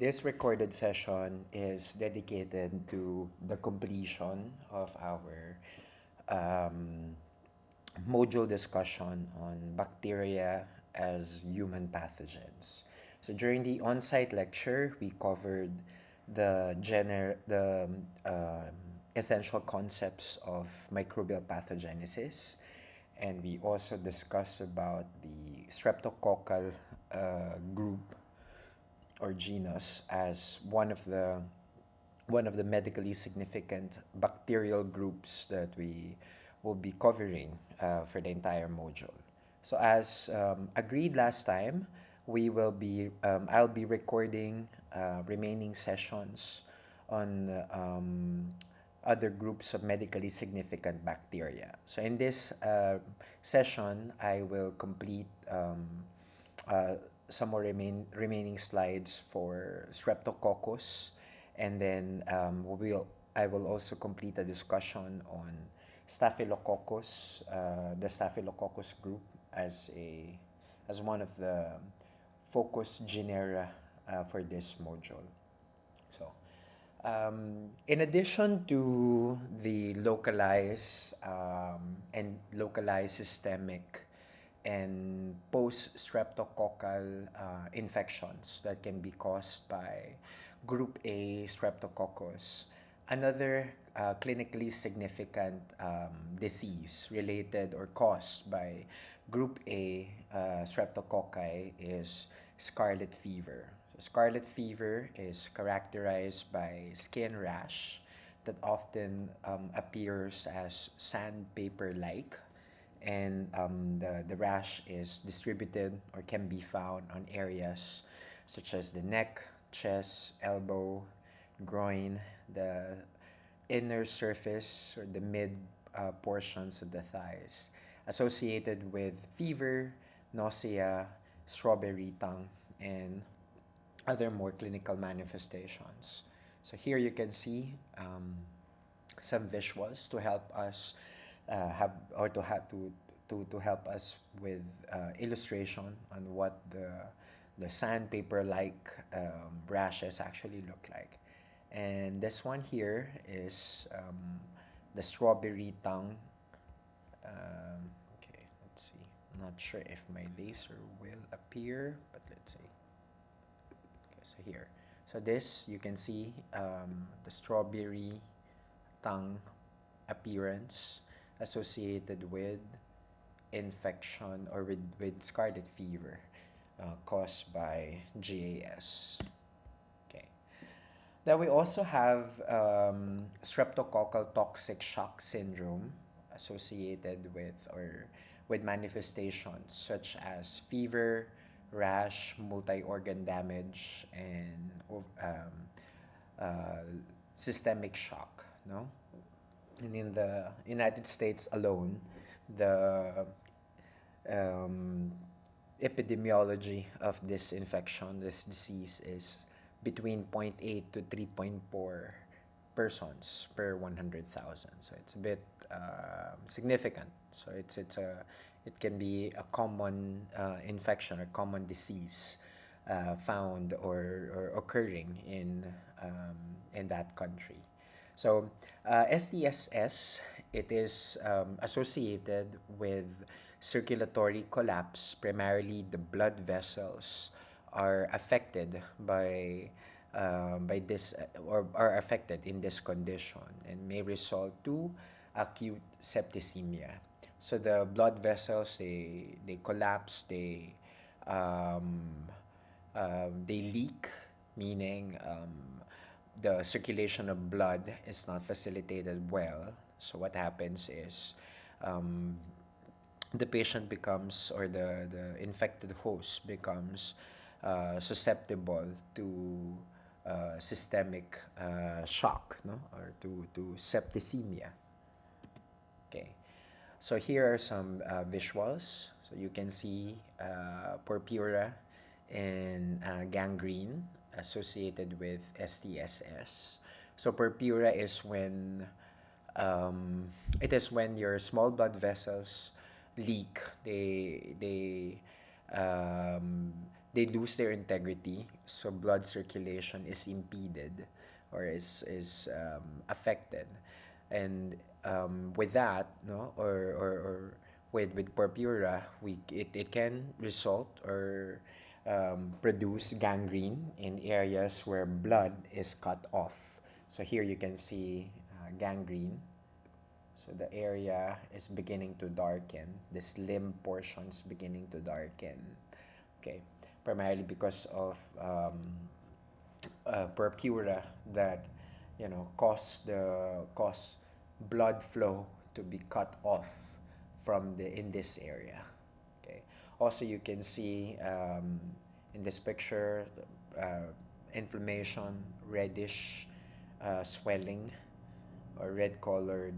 This recorded session is dedicated to the completion of our um, module discussion on bacteria as human pathogens. So during the on-site lecture, we covered the essential concepts of microbial pathogenesis, and we also discussed about the streptococcal group or genus as one of the medically significant bacterial groups that we will be covering for the entire module. So as agreed last time, I'll be recording remaining sessions on other groups of medically significant bacteria. So in this session, I will complete uh, some more remaining slides for Streptococcus, and then I will also complete a discussion on Staphylococcus, the Staphylococcus group as one of the focus genera for this module. So, in addition to the localized systemic and post-streptococcal infections that can be caused by group A streptococcus, another clinically significant disease related or caused by group A streptococci is scarlet fever. So scarlet fever is characterized by skin rash that often appears as sandpaper-like, and the rash is distributed or can be found on areas such as the neck, chest, elbow, groin, the inner surface or the mid portions of the thighs, associated with fever, nausea, strawberry tongue, and other more clinical manifestations. So here you can see some visuals to help us have or to have to help us with illustration on what the sandpaper like brushes actually look like. And this one here is the strawberry tongue. Okay, let's see. I'm not sure if my laser will appear, but let's see. Okay, so here. So this, you can see the strawberry tongue appearance associated with infection or with scarlet fever caused by GAS. Okay. Then we also have streptococcal toxic shock syndrome associated with manifestations such as fever, rash, multi-organ damage, and uh, systemic shock. No, and in the United States alone, the um, epidemiology of this infection, this disease, is between zero point 0.8 to 3.4 persons per 100,000. So it's a bit significant. So it can be a common infection or common disease found or occurring in that country. So STSS, it is associated with circulatory collapse. Primarily, the blood vessels are affected by this or are affected in this condition and may result to acute septicemia. So the blood vessels, they collapse, they leak, meaning the circulation of blood is not facilitated well. So what happens is um, the patient becomes, or the infected host becomes susceptible to systemic shock, no? Or to septicemia. Okay. So here are some visuals. So you can see purpura and gangrene associated with STSS. So purpura is when your small blood vessels leak. They they lose their integrity, so blood circulation is impeded or is affected, and with that, no, or with purpura, it can result or produce gangrene in areas where blood is cut off. So here you can see gangrene. So the area is beginning to darken. This limb portion is beginning to darken. Okay, primarily because of purpura that cause blood flow to be cut off from the in this area. Okay. Also, you can see in this picture inflammation, reddish swelling or red colored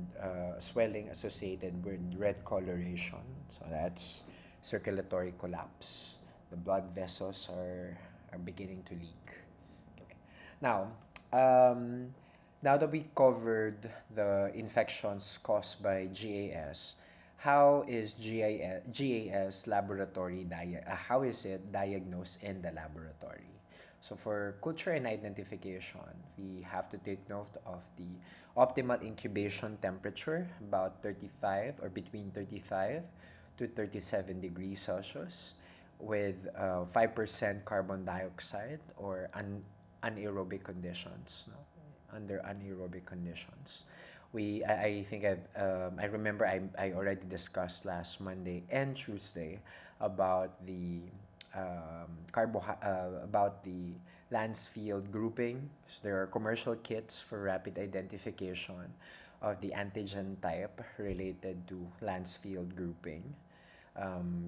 swelling associated with red coloration. So that's circulatory collapse. The blood vessels are beginning to leak. Okay. Now, um, now that we covered the infections caused by GAS, how is GAS how is it diagnosed in the laboratory? So for culture and identification, we have to take note of the optimal incubation temperature, about 35 or between 35 to 37 degrees Celsius, with 5% carbon dioxide or anaerobic conditions, no? Under anaerobic conditions. I think I remember I already discussed last Monday and Tuesday about the about the Landsfield grouping. So there are commercial kits for rapid identification of the antigen type related to Landsfield grouping.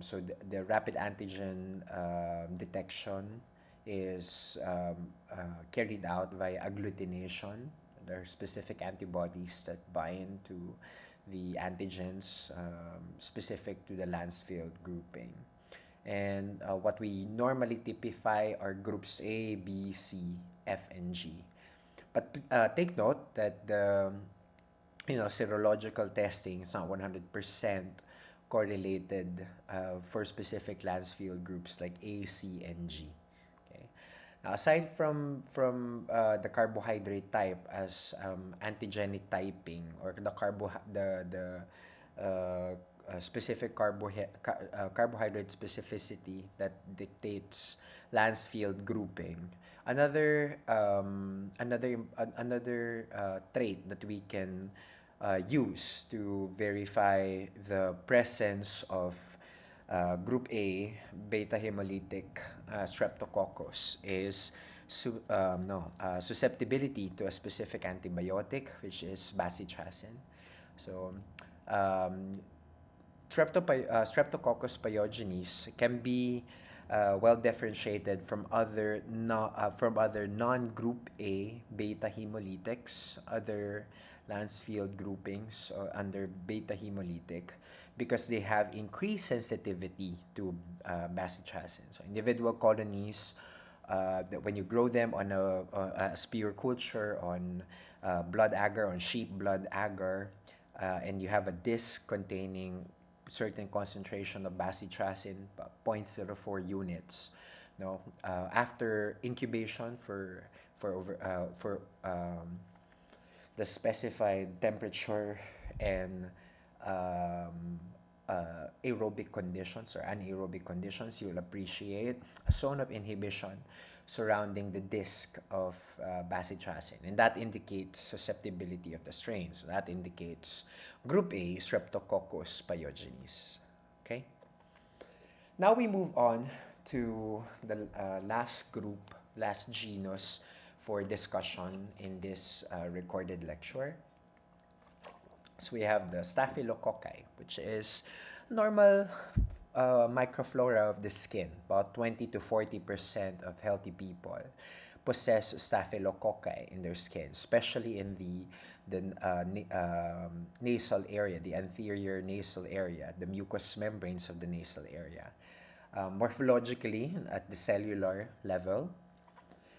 So the rapid antigen detection is carried out via agglutination. There are specific antibodies that bind to the antigens specific to the Landsfield grouping. And what we normally typify are groups A, B, C, F, and G. But take note that the serological testing is not 100% correlated for specific Landsfield groups like A, C, and G. Okay. Now, aside from the carbohydrate type as antigenic typing or the specific carbohydrate specificity that dictates Landsfield grouping. Another trait that we can use to verify the presence of group A beta hemolytic streptococcus is susceptibility to a specific antibiotic, which is bacitracin. So um, Streptococcus pyogenes can be well differentiated from other non-group A beta hemolytics, other Landsfield groupings under beta hemolytic, because they have increased sensitivity to bacitracin. So individual colonies that when you grow them on a spear culture on blood agar, on sheep blood agar, and you have a disc containing certain concentration of bacitracin, 0.04 units. No, after incubation for the specified temperature and aerobic conditions or anaerobic conditions, you'll appreciate a zone of inhibition surrounding the disc of bacitracin, and that indicates susceptibility of the strain. So that indicates group A, Streptococcus pyogenes. Okay. Now we move on to the last group, last genus for discussion in this recorded lecture. So we have the Staphylococci, which is normal microflora of the skin. About 20 to 40% of healthy people possess Staphylococci in their skin, especially in the nasal area, the anterior nasal area, the mucous membranes of the nasal area. Morphologically, at the cellular level,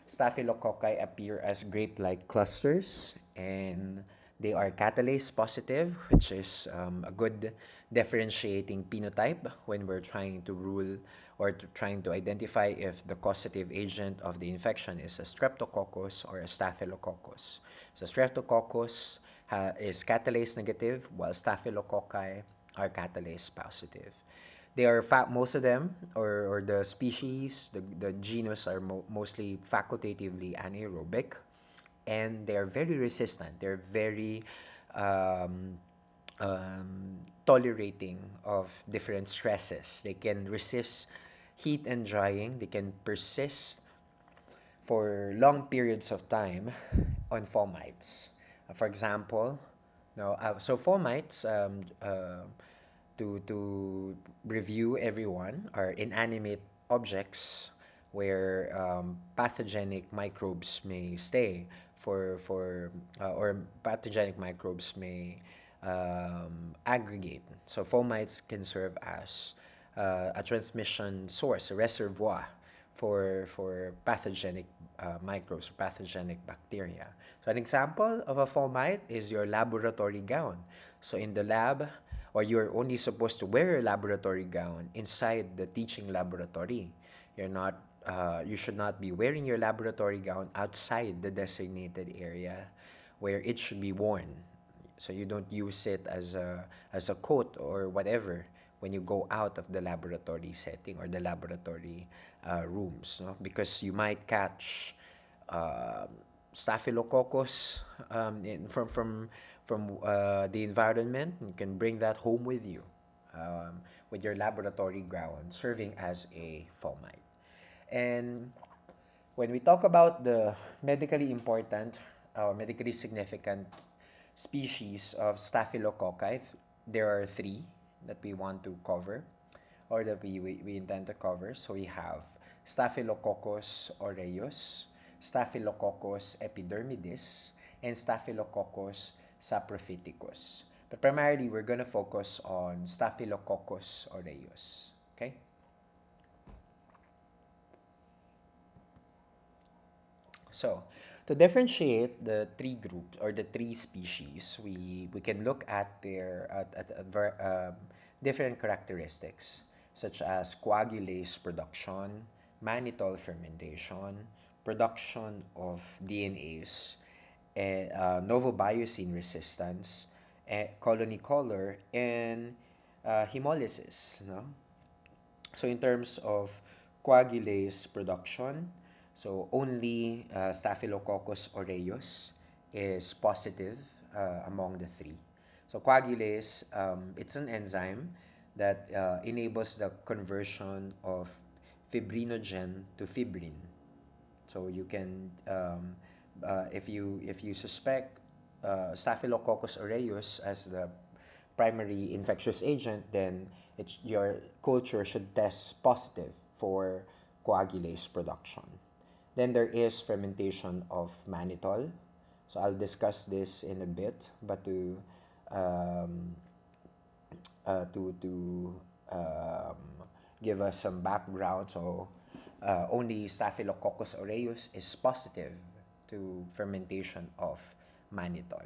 Staphylococci appear as grape-like clusters, and they are catalase positive, which is a good differentiating phenotype when we're trying to rule or trying to identify if the causative agent of the infection is a streptococcus or a staphylococcus. So streptococcus is catalase negative, while staphylococci are catalase positive. They are most of them, or the species, the genus are mostly facultatively anaerobic, and they're very resistant. They're very um, tolerating of different stresses. They can resist heat and drying. They can persist for long periods of time on fomites. For example, no, so fomites, to review everyone, are inanimate objects where pathogenic microbes may stay or pathogenic microbes may aggregate. So fomites can serve as a transmission source, a reservoir for pathogenic microbes, pathogenic bacteria. So an example of a fomite is your laboratory gown. So in the lab, or you're only supposed to wear a laboratory gown inside the teaching laboratory. You should not be wearing your laboratory gown outside the designated area where it should be worn. So you don't use it as a coat or whatever when you go out of the laboratory setting or the laboratory rooms, no? Because you might catch uh, staphylococcus from the environment. You can bring that home with you, with your laboratory ground serving as a fomite. And when we talk about the medically important or medically significant species of staphylococci, there are three that we want to cover, or that we intend to cover. So we have Staphylococcus aureus, Staphylococcus epidermidis, and Staphylococcus saprophyticus. But primarily, we're going to focus on Staphylococcus aureus. Okay? So, to differentiate the three groups or the three species, we can look at their different characteristics, such as coagulase production, mannitol fermentation, production of DNAs, and novobiosine resistance, colony color, and hemolysis. No? So in terms of coagulase production, so only Staphylococcus aureus is positive among the three. So coagulase, it's an enzyme that enables the conversion of fibrinogen to fibrin. So you can, if you suspect Staphylococcus aureus as the primary infectious agent, then your culture should test positive for coagulase production. Then there is fermentation of mannitol. So I'll discuss this in a bit, but um, to give us some background, so only Staphylococcus aureus is positive to fermentation of mannitol.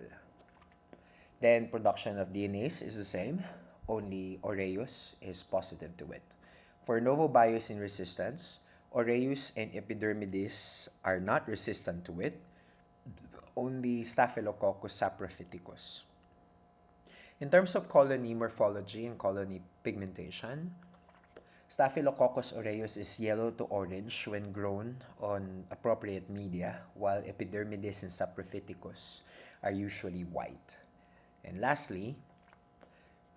Then production of DNAs is the same, only aureus is positive to it. For novobiosine resistance, aureus and epidermidis are not resistant to it, only Staphylococcus saprophyticus. In terms of colony morphology and colony pigmentation, Staphylococcus aureus is yellow to orange when grown on appropriate media, while epidermidis and saprophyticus are usually white. And lastly,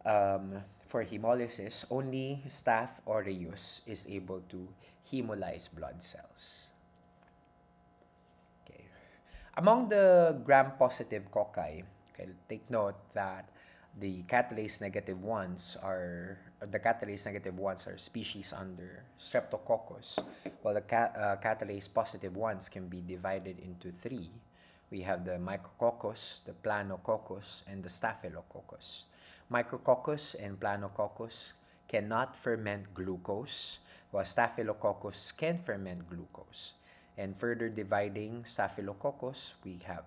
for hemolysis, only Staph aureus is able to hemolyze blood cells. Okay. Among the gram-positive cocci, okay, take note that the catalase negative ones are species under Streptococcus, while the catalase positive ones can be divided into three. We have the Micrococcus, the Planococcus, and the Staphylococcus. Micrococcus and Planococcus cannot ferment glucose, while Staphylococcus can ferment glucose. And further dividing Staphylococcus, we have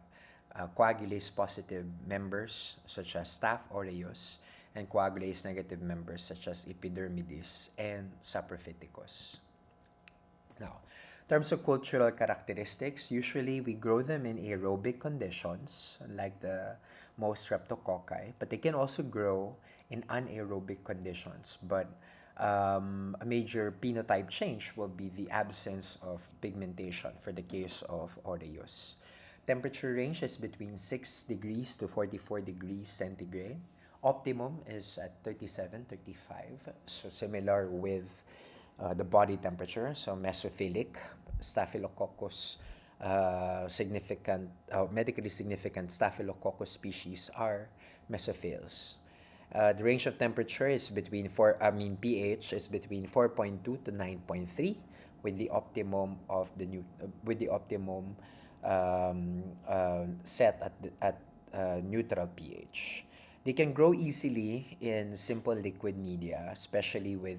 coagulase positive members such as Staph aureus and coagulase negative members such as epidermidis and saprophyticus. Now, in terms of cultural characteristics, usually we grow them in aerobic conditions, like the most streptococci, but they can also grow in anaerobic conditions. But a major phenotype change will be the absence of pigmentation for the case of Aureus. Temperature range is between 6 degrees to 44 degrees centigrade. Optimum is at 37, 35. So similar with the body temperature. So mesophilic, Staphylococcus medically significant Staphylococcus species are mesophils. The range of temperature is between pH is between 4.2 to 9.3, with the optimum set at neutral pH. They can grow easily in simple liquid media, especially with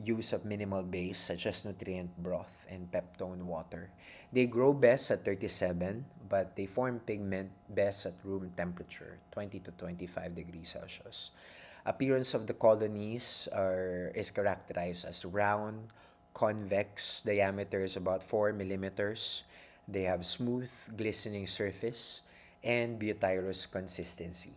use of minimal base such as nutrient broth and peptone water. They grow best at 37, but they form pigment best at room temperature, 20 to 25 degrees Celsius. Appearance of the colonies is characterized as round, convex, diameter is about 4 millimeters. They have smooth, glistening surface and butyrous consistency.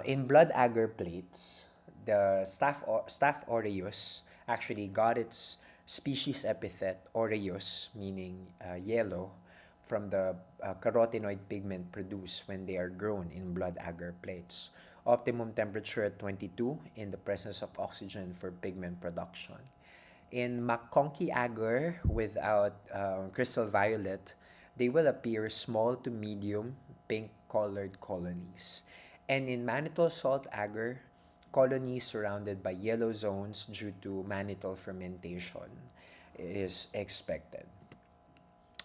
In blood agar plates, the Staph aureus actually got its species epithet aureus, meaning yellow, from the carotenoid pigment produced when they are grown in blood agar plates. Optimum temperature at 22 in the presence of oxygen for pigment production. In McConkey agar without crystal violet, they will appear small to medium pink colored colonies. And in mannitol salt agar, colonies surrounded by yellow zones due to mannitol fermentation is expected.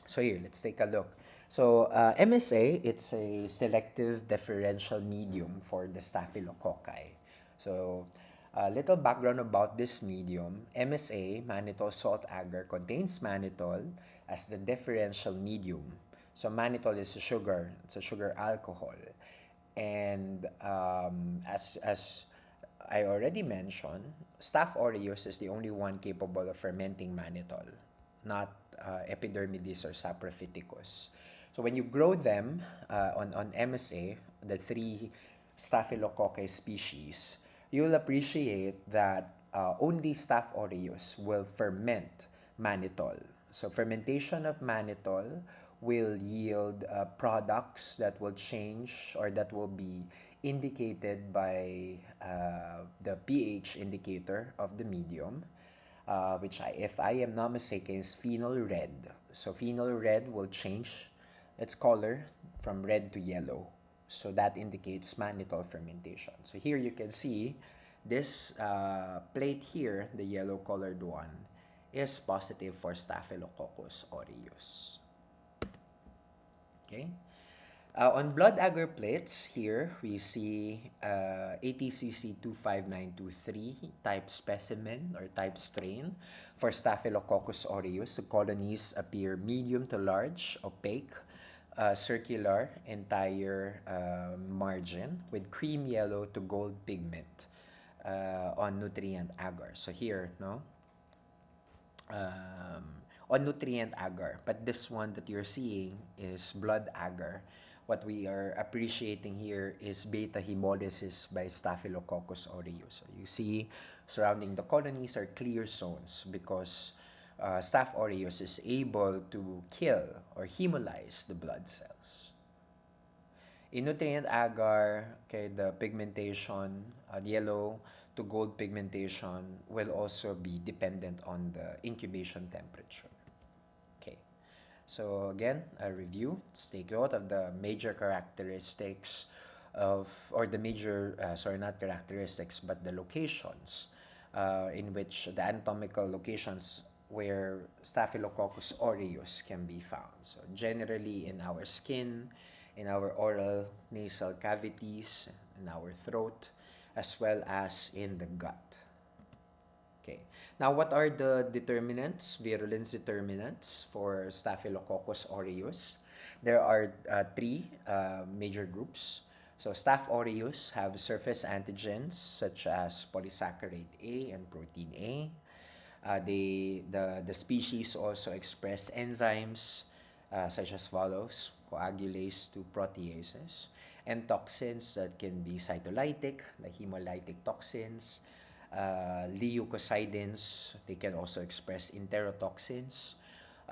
So here, let's take a look. So MSA, it's a selective differential medium for the staphylococci. So a little background about this medium. MSA, mannitol salt agar, contains mannitol as the differential medium. So mannitol is a sugar, it's a sugar alcohol. And as I already mentioned, Staph aureus is the only one capable of fermenting mannitol, not epidermidis or saprophyticus. So when you grow them on MSA, the three Staphylococci species, you'll appreciate that only Staph aureus will ferment mannitol. So fermentation of mannitol will yield products that will change or that will be indicated by the pH indicator of the medium, which if I am not mistaken, is phenol red. So phenol red will change its color from red to yellow. So that indicates mannitol fermentation. So here you can see this plate here, the yellow colored one, is positive for Staphylococcus aureus. Okay. On blood agar plates, here we see ATCC 25923 type specimen or type strain for Staphylococcus aureus. The colonies appear medium to large, opaque, circular, entire margin with cream yellow to gold pigment on nutrient agar. So here, no? On nutrient agar, but this one that you're seeing is blood agar. What we are appreciating here is beta hemolysis by Staphylococcus aureus. So you see surrounding the colonies are clear zones because Staph aureus is able to kill or hemolyze the blood cells. In nutrient agar, okay, the pigmentation, yellow to gold pigmentation will also be dependent on the incubation temperature. Okay, so again, a review. Let's take note of the major characteristics or the major, sorry, not characteristics, but the locations in which the anatomical locations where Staphylococcus aureus can be found. So generally in our skin, in our oral nasal cavities, in our throat, as well as in the gut. Okay. Now, what are the determinants, virulence determinants for Staphylococcus aureus? There are three major groups. So Staph aureus have surface antigens such as polysaccharide A and protein A. The species also express enzymes such as follows: coagulase to proteases, and toxins that can be cytolytic, the hemolytic toxins, leukocidins. They can also express enterotoxins,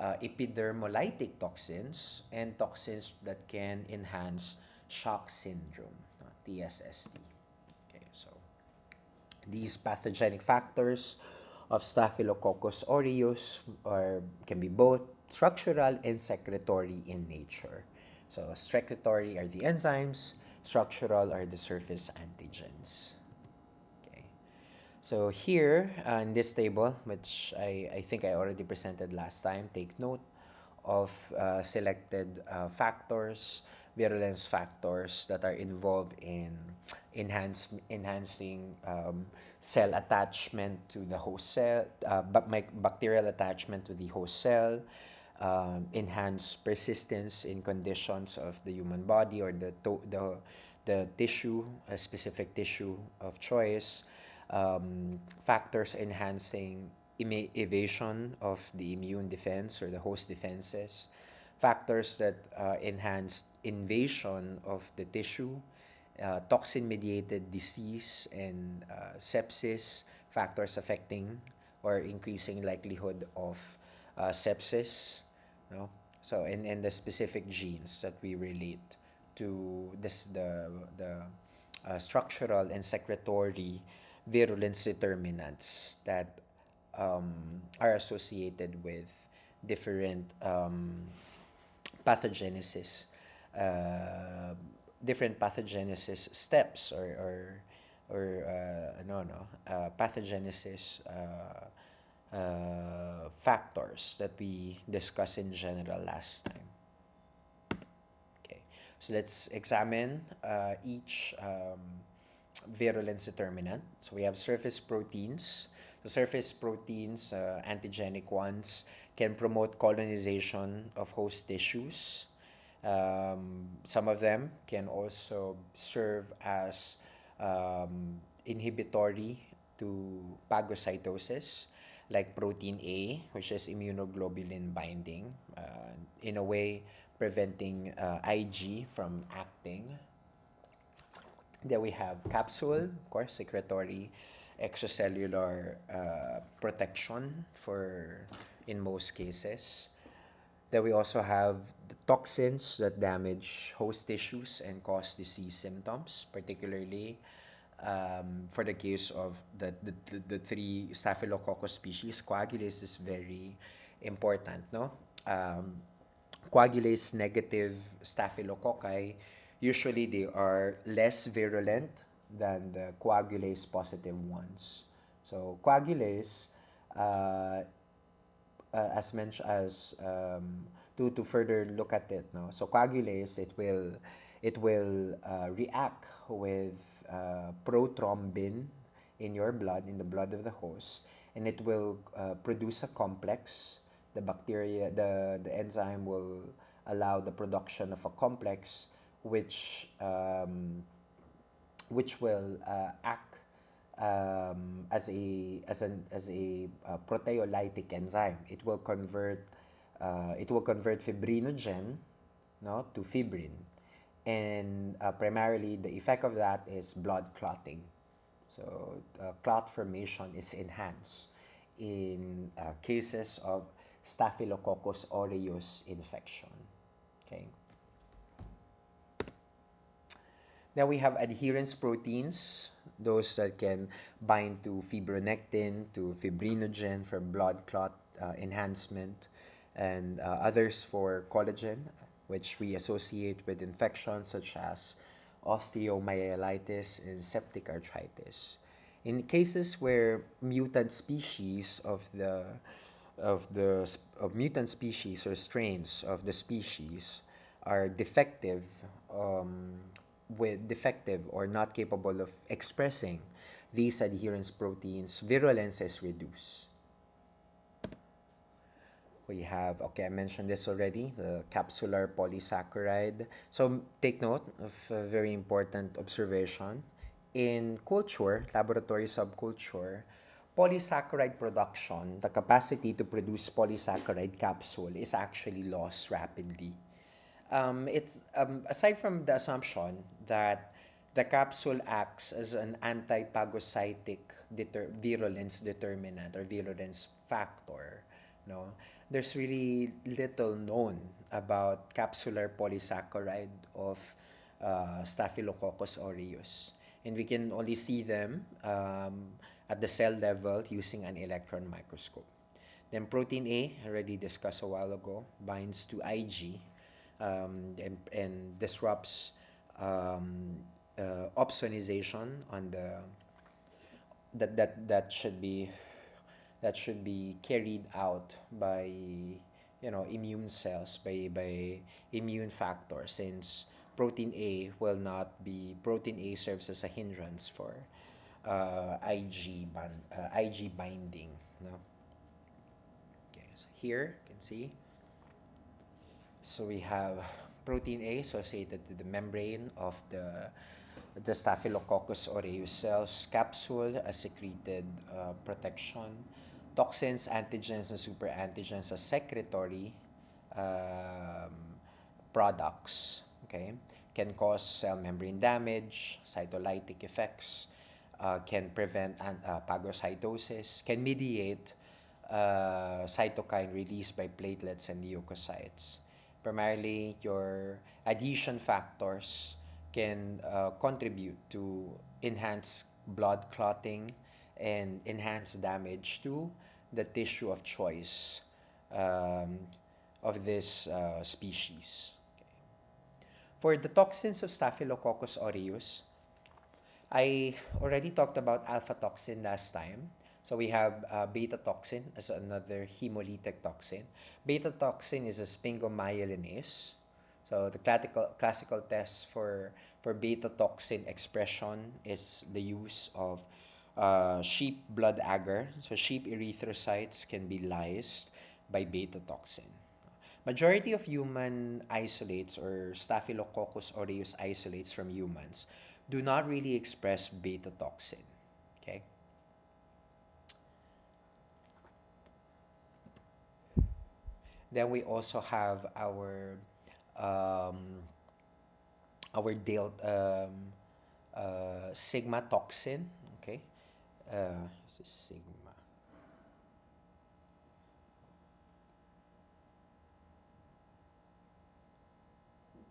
epidermolytic toxins, and toxins that can enhance shock syndrome, TSST. Okay, so these pathogenic factors of Staphylococcus aureus can be both structural and secretory in nature. So secretory are the enzymes, structural are the surface antigens. Okay. So here in this table, which I think I already presented last time, take note of selected factors, virulence factors that are involved in enhancing cell attachment to the host cell, bacterial attachment to the host cell, enhance persistence in conditions of the human body or the tissue, a specific tissue of choice, factors enhancing evasion of the immune defense or the host defenses, factors that enhance invasion of the tissue, toxin-mediated disease and sepsis, factors affecting or increasing likelihood of sepsis, no? So, and the specific genes that we relate to the structural and secretory virulence determinants that are associated with different pathogenesis, uh, different pathogenesis steps or no no pathogenesis factors that we discussed in general last time. Okay, so let's examine each virulence determinant. So we have surface proteins. The surface proteins, antigenic ones, can promote colonization of host tissues. Some of them can also serve as inhibitory to phagocytosis, like protein A, which is immunoglobulin binding, in a way preventing Ig from acting. Then we have capsule, of course, secretory extracellular protection for in most cases. Then we also have the toxins that damage host tissues and cause disease symptoms, particularly for the case of the three Staphylococcus species. Coagulase is very important, no? Coagulase negative staphylococci, usually they are less virulent than the coagulase positive ones. So coagulase, uh, as mentioned, as to further look at it, no. So coagulase, it will react with prothrombin in your blood, in the blood of the host, and it will produce a complex. The enzyme will allow the production of a complex which will act as a proteolytic enzyme. It will convert fibrinogen, no, to fibrin, and primarily the effect of that is blood clotting. So clot formation is enhanced in cases of Staphylococcus aureus infection. Okay. Then we have adherence proteins, those that can bind to fibronectin, to fibrinogen for blood clot enhancement, and others for collagen, which we associate with infections such as osteomyelitis and septic arthritis. In cases where mutant species of mutant species or strains of the species are um, defective or not capable of expressing these adherence proteins, virulence is reduced. We have, okay, I mentioned this already, the capsular polysaccharide. So take note of a very important observation. In culture, laboratory subculture, polysaccharide production, the capacity to produce polysaccharide capsule is actually lost rapidly. It's aside from the assumption that the capsule acts as an anti-phagocytic virulence determinant or virulence factor, no, there's really little known about capsular polysaccharide of Staphylococcus aureus, and we can only see them at the cell level using an electron microscope. Then protein A, already discussed a while ago, binds to Ig, and disrupts opsonization on the that should be carried out by immune cells, by immune factors, since protein A serves as a hindrance for Ig binding, no. Okay, so here you can see, so we have protein A associated to the membrane of the Staphylococcus aureus cells capsule, as secreted protection. Toxins, antigens, and superantigens as secretory um, products. Okay, can cause cell membrane damage, cytolytic effects, can prevent phagocytosis, can mediate cytokine release by platelets and leukocytes. Primarily, your adhesion factors can contribute to enhanced blood clotting and enhance damage to the tissue of choice um, of this species. For the toxins of Staphylococcus aureus, I already talked about alpha toxin last time. So we have beta toxin as another hemolytic toxin. Beta toxin is a sphingomyelinase. So the classical test for beta toxin expression is the use of sheep blood agar. So sheep erythrocytes can be lysed by beta toxin. Majority of human isolates or Staphylococcus aureus isolates from humans do not really express beta toxin. Okay? Then we also have um, our sigma toxin. Okay, this is sigma.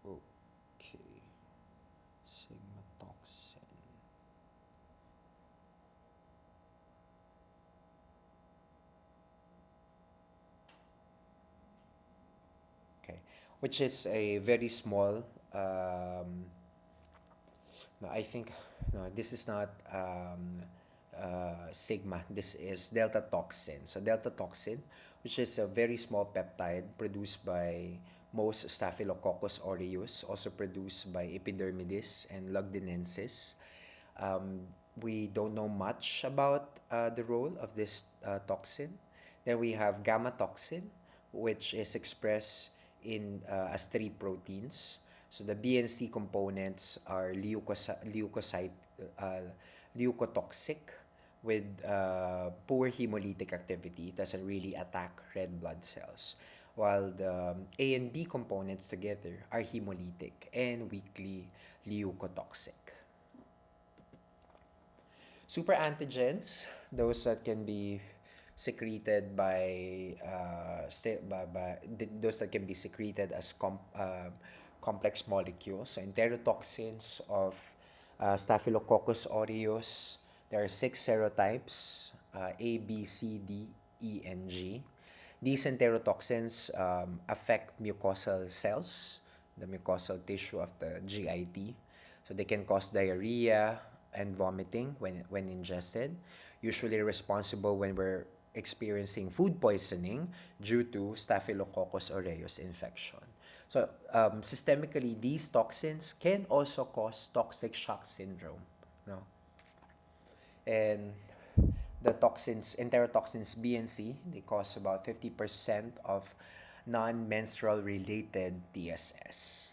Okay, sigma toxin. Okay, which is a very small. No, I think no. This is not sigma. This is delta toxin. So delta toxin, which is a very small peptide produced by most Staphylococcus aureus, also produced by Epidermidis and Lugdunensis. Um, we don't know much about the role of this toxin. Then we have gamma toxin, which is expressed in as three proteins. So the BNC components are uh, leukotoxic with poor hemolytic activity. It doesn't really attack red blood cells. While the A and B components together are hemolytic and weakly leukotoxic. Superantigens, those that can be secreted those that can be secreted as complex molecules. So enterotoxins of Staphylococcus aureus, there are 6 serotypes, A, B, C, D, E, and G. These enterotoxins affect mucosal cells, the mucosal tissue of the GIT. So they can cause diarrhea and vomiting when ingested, usually responsible when we're experiencing food poisoning due to Staphylococcus aureus infection. So systemically, these toxins can also cause toxic shock syndrome. No? And the toxins, enterotoxins B and C, they cause about 50% of non-menstrual related TSS.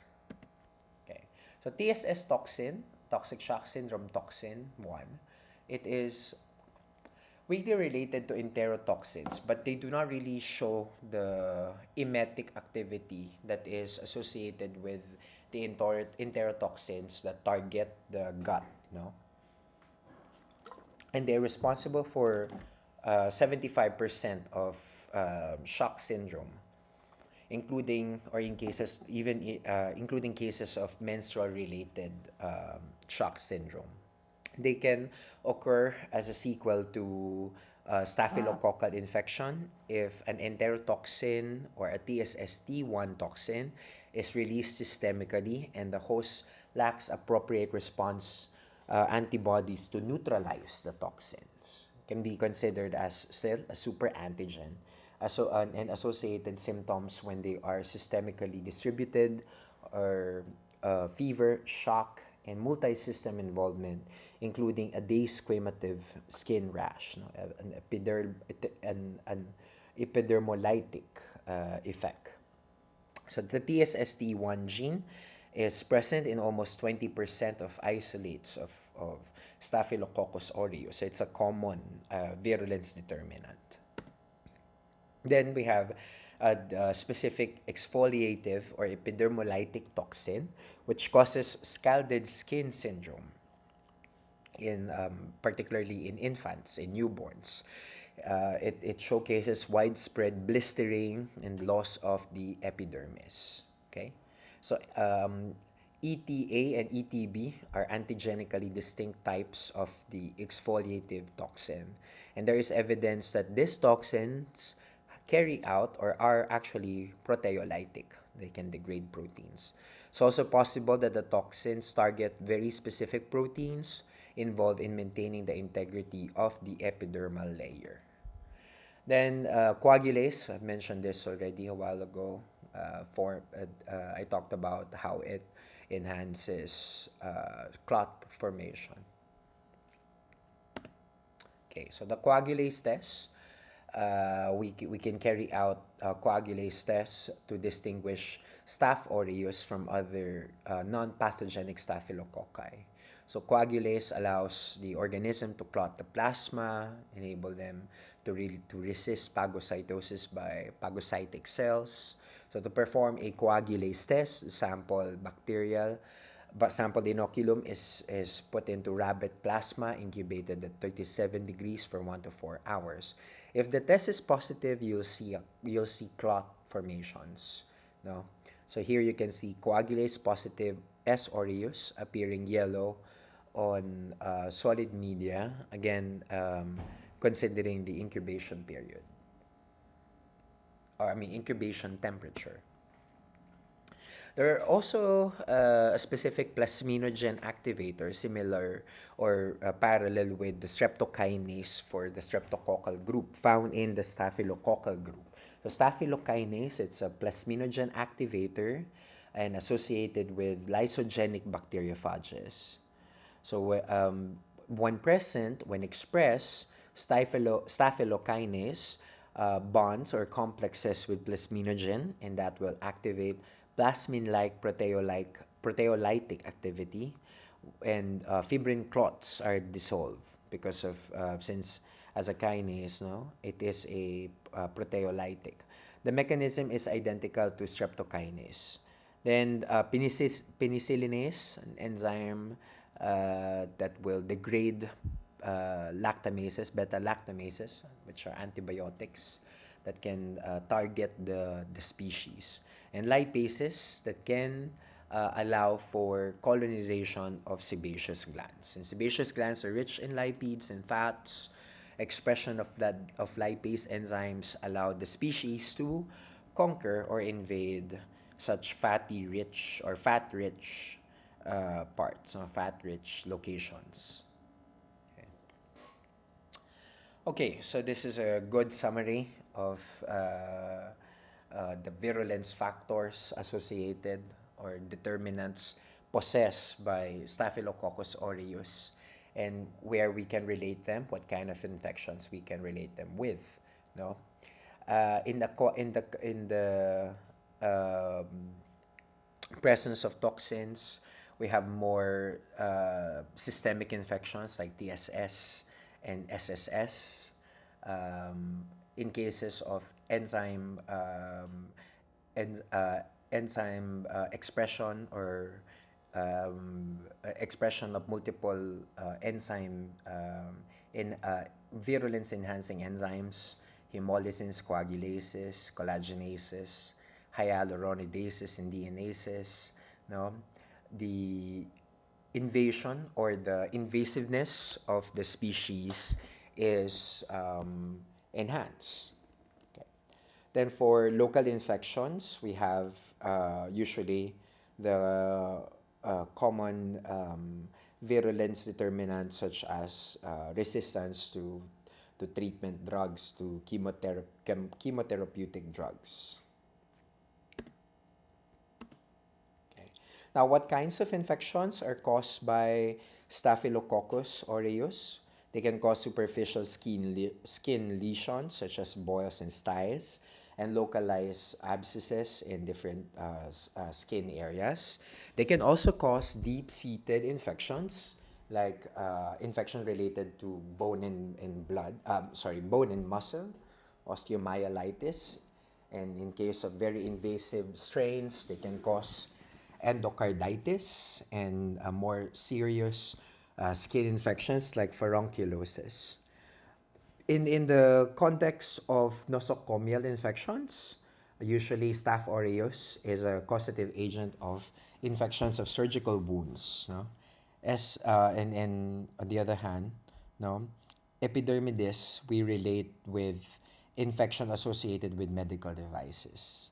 Okay. So TSS toxin, toxic shock syndrome toxin 1, it is weakly related to enterotoxins, but they do not really show the emetic activity that is associated with the enterotoxins that target the gut, no? And they're responsible for 75% of shock syndrome, including or in cases even including cases of menstrual related shock syndrome. They can occur as a sequel to staphylococcal infection if an enterotoxin or a TSST1 toxin is released systemically and the host lacks appropriate response antibodies to neutralize the toxins. Can be considered as still a super antigen and associated symptoms when they are systemically distributed or fever, shock, and multi-system involvement, including a desquamative skin rash, no, an epidermolytic effect. So the TSST1 gene is present in almost 20% of isolates of Staphylococcus aureus. So it's a common virulence determinant. Then we have a specific exfoliative or epidermolytic toxin, which causes scalded skin syndrome, in particularly in infants, in newborns. It showcases widespread blistering and loss of the epidermis. Okay, so ETA and ETB are antigenically distinct types of the exfoliative toxin, and there is evidence that these toxins carry out or are actually proteolytic. They can degrade proteins. It's also possible that the toxins target very specific proteins involved in maintaining the integrity of the epidermal layer. Then coagulase, I've mentioned this already a while ago. I talked about how it enhances clot formation. Okay, so the coagulase test, we can carry out coagulase tests to distinguish Staph aureus from other non-pathogenic staphylococci. So coagulase allows the organism to clot the plasma, enable them to resist phagocytosis by phagocytic cells. So to perform a coagulase test, sample inoculum is put into rabbit plasma, incubated at 37 degrees for 1 to 4 hours. If the test is positive, you'll see clot formations. No, so here you can see coagulase positive S. aureus appearing yellow on solid media. Again, considering the incubation period, or I mean incubation temperature. There are also a specific plasminogen activator similar or parallel with the streptokinase for the streptococcal group found in the staphylococcal group. So staphylokinase, it's a plasminogen activator and associated with lysogenic bacteriophages. So when expressed, staphylokinase bonds or complexes with plasminogen, and that will activate plasmin-like proteolytic activity, and fibrin clots are dissolved because of since as a kinase, no, it is a proteolytic. The mechanism is identical to streptokinase. Then penicillinase, an enzyme that will degrade lactamases, beta lactamases, which are antibiotics that can target the species, and lipases that can allow for colonization of sebaceous glands. And sebaceous glands are rich in lipids and fats. Expression of lipase enzymes allow the species to conquer or invade such fat-rich parts, fat-rich locations. Okay, so this is a good summary of the virulence factors associated or determinants possessed by Staphylococcus aureus. and where we can relate them, what kind of infections we can relate them with, no? In the presence of toxins, we have more systemic infections like TSS and SSS. In cases of en- uh, enzyme expression or expression of multiple enzyme in virulence enhancing enzymes, hemolysins, coagulases, collagenases, hyaluronidases, and DNases, no? The invasion or the invasiveness of the species is enhanced. Okay. Then for local infections, we have usually the common virulence determinants such as resistance to treatment drugs, to chemotherapeutic drugs. Okay. Now, what kinds of infections are caused by Staphylococcus aureus? They can cause superficial skin lesions such as boils and styes, and localized abscesses in different skin areas. They can also cause deep-seated infections like infection related to bone and muscle, osteomyelitis, and in case of very invasive strains, they can cause endocarditis and more serious skin infections like furunculosis. In the context of nosocomial infections, usually Staph aureus is a causative agent of infections of surgical wounds. No? And on the other hand, no, epidermidis we relate with infection associated with medical devices.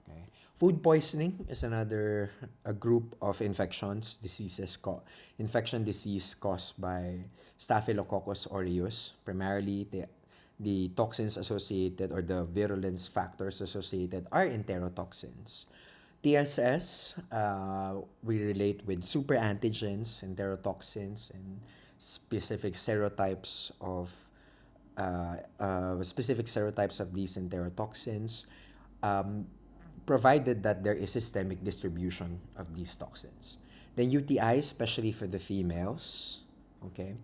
Okay. Food poisoning is another a group of infection disease caused by Staphylococcus aureus, primarily the toxins associated or the virulence factors associated are enterotoxins. TSS, we relate with superantigens, enterotoxins, and specific serotypes of these enterotoxins, um, provided that there is systemic distribution of these toxins. Then UTI, especially for the females, okay.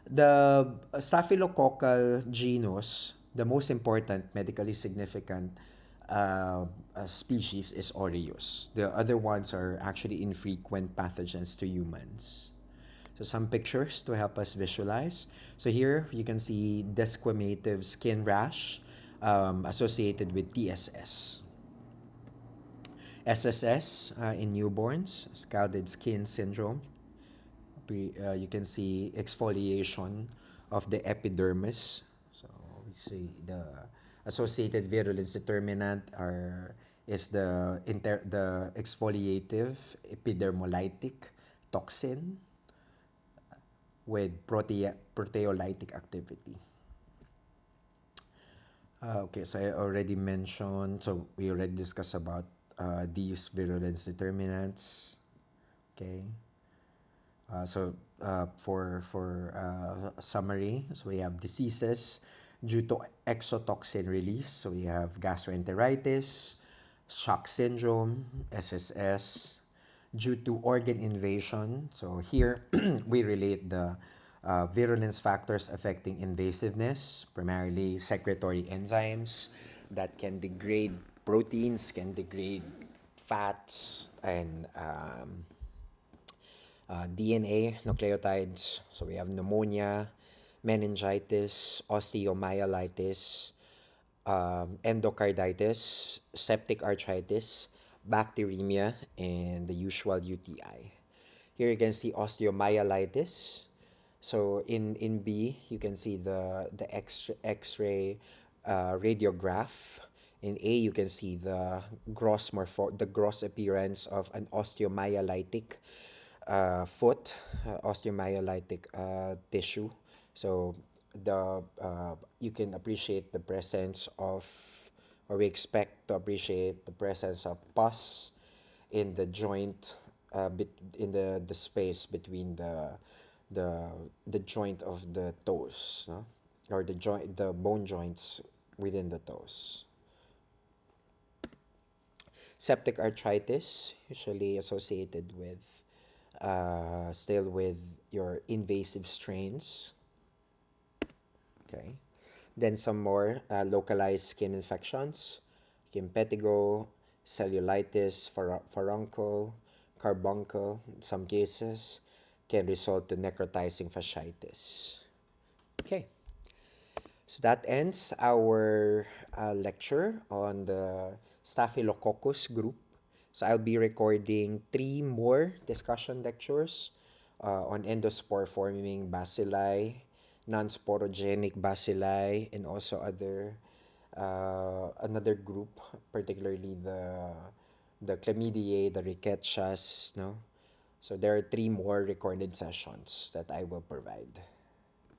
The staphylococcal genus, the most important medically significant species is aureus. The other ones are actually infrequent pathogens to humans. So some pictures to help us visualize. So here you can see desquamative skin rash associated with TSS. SSS in newborns, scalded skin syndrome. You can see exfoliation of the epidermis. So we see the associated virulence determinant is the exfoliative epidermolytic toxin with proteolytic activity. Okay, so I already mentioned, so we already discussed about these virulence determinants. Okay. For summary, so we have diseases due to exotoxin release. So we have gastroenteritis, shock syndrome, SSS, due to organ invasion. So here we relate the virulence factors affecting invasiveness, primarily secretory enzymes that can degrade proteins, can degrade fats, and DNA nucleotides. So we have pneumonia, meningitis, osteomyelitis, endocarditis, septic arthritis, bacteremia, and the usual UTI. Here you can see osteomyelitis. So in B, you can see the X-ray radiograph. In A, you can see the the gross appearance of an osteomyelitic foot, osteomyelitic tissue. So you can appreciate the presence of, or we expect to appreciate the presence of pus in the joint, in the space between the the joint of the toes, no? Or the bone joints within the toes. Septic arthritis, usually associated with still with your invasive strains. Okay. Then some more localized skin infections, impetigo, cellulitis, furuncle, carbuncle, in some cases, can result to necrotizing fasciitis. Okay, so that ends our lecture on the Staphylococcus group. So I'll be recording 3 more discussion lectures on endospore forming bacilli, non-sporogenic bacilli, and also another group, particularly the chlamydia, the rickettsias, no? So there are 3 more recorded sessions that I will provide.